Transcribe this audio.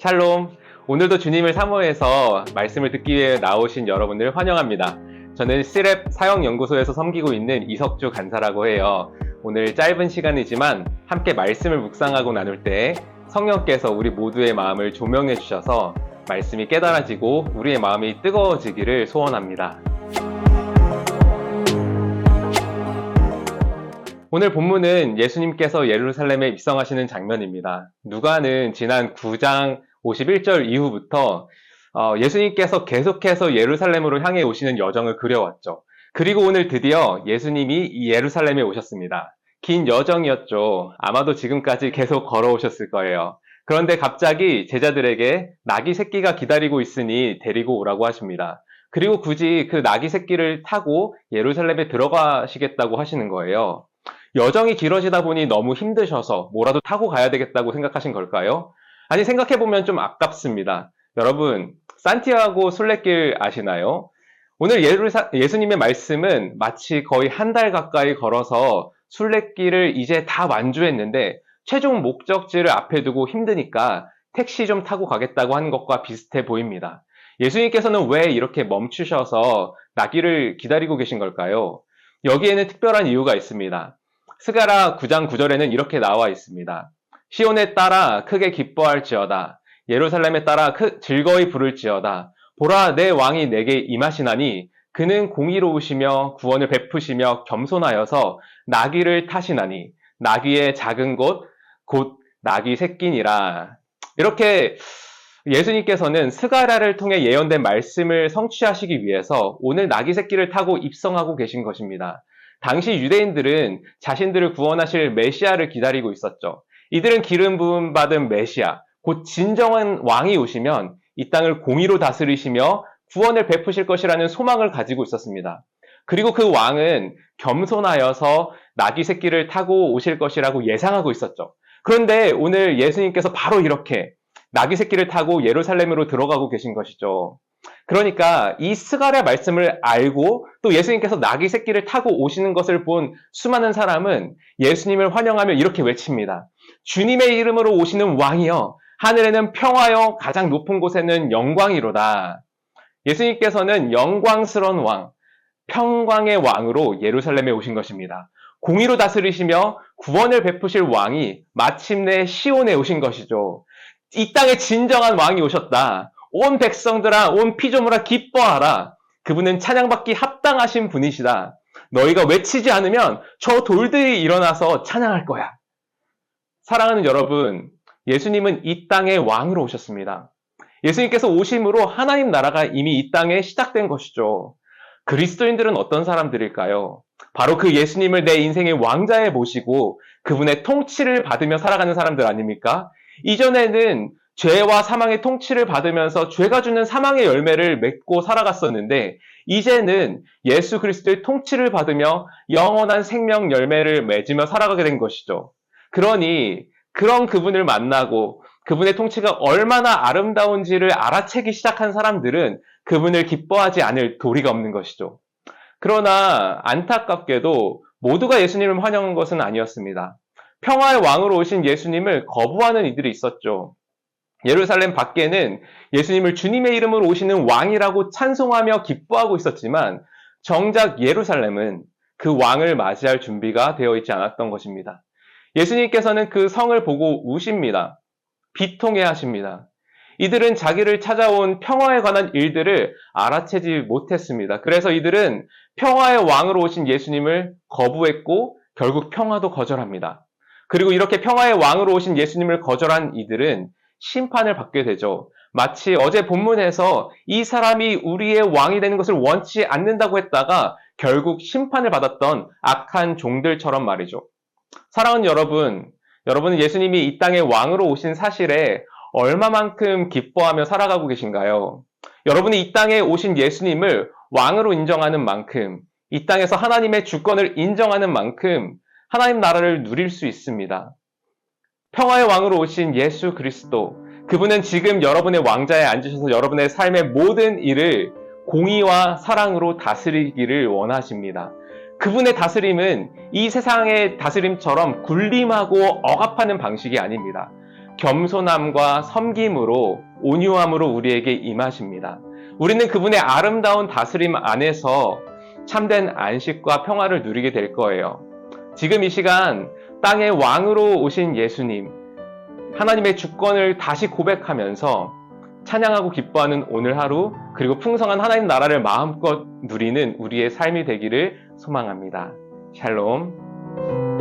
샬롬. 오늘도 주님을 사모해서 말씀을 듣기 위해 나오신 여러분을 환영합니다. 저는 시랩 사역연구소에서 섬기고 있는 이석주 간사라고 해요. 오늘 짧은 시간이지만 함께 말씀을 묵상하고 나눌 때 성령께서 우리 모두의 마음을 조명해 주셔서 말씀이 깨달아지고 우리의 마음이 뜨거워지기를 소원합니다. 오늘 본문은 예수님께서 예루살렘에 입성하시는 장면입니다. 누가는 지난 9장 51절 이후부터 예수님께서 계속해서 예루살렘으로 향해 오시는 여정을 그려왔죠. 그리고 오늘 드디어 예수님이 예루살렘에 오셨습니다. 긴 여정이었죠. 아마도 지금까지 계속 걸어오셨을 거예요. 그런데 갑자기 제자들에게 나귀 새끼가 기다리고 있으니 데리고 오라고 하십니다. 그리고 굳이 그 나귀 새끼를 타고 예루살렘에 들어가시겠다고 하시는 거예요. 여정이 길어지다 보니 너무 힘드셔서 뭐라도 타고 가야 되겠다고 생각하신 걸까요? 아니, 생각해보면 좀 아깝습니다. 여러분, 산티아고 순례길 아시나요? 오늘 예수님의 말씀은 마치 거의 한 달 가까이 걸어서 순례길을 이제 다 완주했는데 최종 목적지를 앞에 두고 힘드니까 택시 좀 타고 가겠다고 하는 것과 비슷해 보입니다. 예수님께서는 왜 이렇게 멈추셔서 나귀를 기다리고 계신 걸까요? 여기에는 특별한 이유가 있습니다. 스가랴 9장 9절에는 이렇게 나와 있습니다. 시온에 따라 크게 기뻐할지어다. 예루살렘에 따라 즐거이 부를지어다. 보라, 내 왕이 내게 임하시나니 그는 공의로우시며 구원을 베푸시며 겸손하여서 나귀를 타시나니 나귀의 작은 곳 곧 나귀 새끼니라. 이렇게 예수님께서는 스가랴를 통해 예언된 말씀을 성취하시기 위해서 오늘 나귀 새끼를 타고 입성하고 계신 것입니다. 당시 유대인들은 자신들을 구원하실 메시아를 기다리고 있었죠. 이들은 기름 부음 받은 메시아, 곧 진정한 왕이 오시면 이 땅을 공의로 다스리시며 구원을 베푸실 것이라는 소망을 가지고 있었습니다. 그리고 그 왕은 겸손하여서 나귀 새끼를 타고 오실 것이라고 예상하고 있었죠. 그런데 오늘 예수님께서 바로 이렇게 나귀 새끼를 타고 예루살렘으로 들어가고 계신 것이죠. 그러니까 이 스가랴 말씀을 알고 또 예수님께서 나귀 새끼를 타고 오시는 것을 본 수많은 사람은 예수님을 환영하며 이렇게 외칩니다. 주님의 이름으로 오시는 왕이여, 하늘에는 평화여, 가장 높은 곳에는 영광이로다. 예수님께서는 영광스러운 왕, 평강의 왕으로 예루살렘에 오신 것입니다. 공의로 다스리시며 구원을 베푸실 왕이 마침내 시온에 오신 것이죠. 이 땅에 진정한 왕이 오셨다. 온 백성들아, 온 피조물아 기뻐하라. 그분은 찬양받기 합당하신 분이시다. 너희가 외치지 않으면 저 돌들이 일어나서 찬양할 거야. 사랑하는 여러분, 예수님은 이 땅의 왕으로 오셨습니다. 예수님께서 오심으로 하나님 나라가 이미 이 땅에 시작된 것이죠. 그리스도인들은 어떤 사람들일까요? 바로 그 예수님을 내 인생의 왕자에 모시고 그분의 통치를 받으며 살아가는 사람들 아닙니까? 이전에는 죄와 사망의 통치를 받으면서 죄가 주는 사망의 열매를 맺고 살아갔었는데 이제는 예수 그리스도의 통치를 받으며 영원한 생명 열매를 맺으며 살아가게 된 것이죠. 그러니 그런 그분을 만나고 그분의 통치가 얼마나 아름다운지를 알아채기 시작한 사람들은 그분을 기뻐하지 않을 도리가 없는 것이죠. 그러나 안타깝게도 모두가 예수님을 환영한 것은 아니었습니다. 평화의 왕으로 오신 예수님을 거부하는 이들이 있었죠. 예루살렘 밖에는 예수님을 주님의 이름으로 오시는 왕이라고 찬송하며 기뻐하고 있었지만 정작 예루살렘은 그 왕을 맞이할 준비가 되어 있지 않았던 것입니다. 예수님께서는 그 성을 보고 우십니다. 비통해 하십니다. 이들은 자기를 찾아온 평화에 관한 일들을 알아채지 못했습니다. 그래서 이들은 평화의 왕으로 오신 예수님을 거부했고 결국 평화도 거절합니다. 그리고 이렇게 평화의 왕으로 오신 예수님을 거절한 이들은 심판을 받게 되죠. 마치 어제 본문에서 이 사람이 우리의 왕이 되는 것을 원치 않는다고 했다가 결국 심판을 받았던 악한 종들처럼 말이죠. 사랑하는 여러분, 여러분은 예수님이 이 땅에 왕으로 오신 사실에 얼마만큼 기뻐하며 살아가고 계신가요? 여러분이 이 땅에 오신 예수님을 왕으로 인정하는 만큼, 이 땅에서 하나님의 주권을 인정하는 만큼 하나님 나라를 누릴 수 있습니다. 평화의 왕으로 오신 예수 그리스도, 그분은 지금 여러분의 왕자에 앉으셔서 여러분의 삶의 모든 일을 공의와 사랑으로 다스리기를 원하십니다. 그분의 다스림은 이 세상의 다스림처럼 군림하고 억압하는 방식이 아닙니다. 겸손함과 섬김으로 온유함으로 우리에게 임하십니다. 우리는 그분의 아름다운 다스림 안에서 참된 안식과 평화를 누리게 될 거예요. 지금 이 시간 땅의 왕으로 오신 예수님, 하나님의 주권을 다시 고백하면서 찬양하고 기뻐하는 오늘 하루, 그리고 풍성한 하나님 나라를 마음껏 누리는 우리의 삶이 되기를 소망합니다. 샬롬.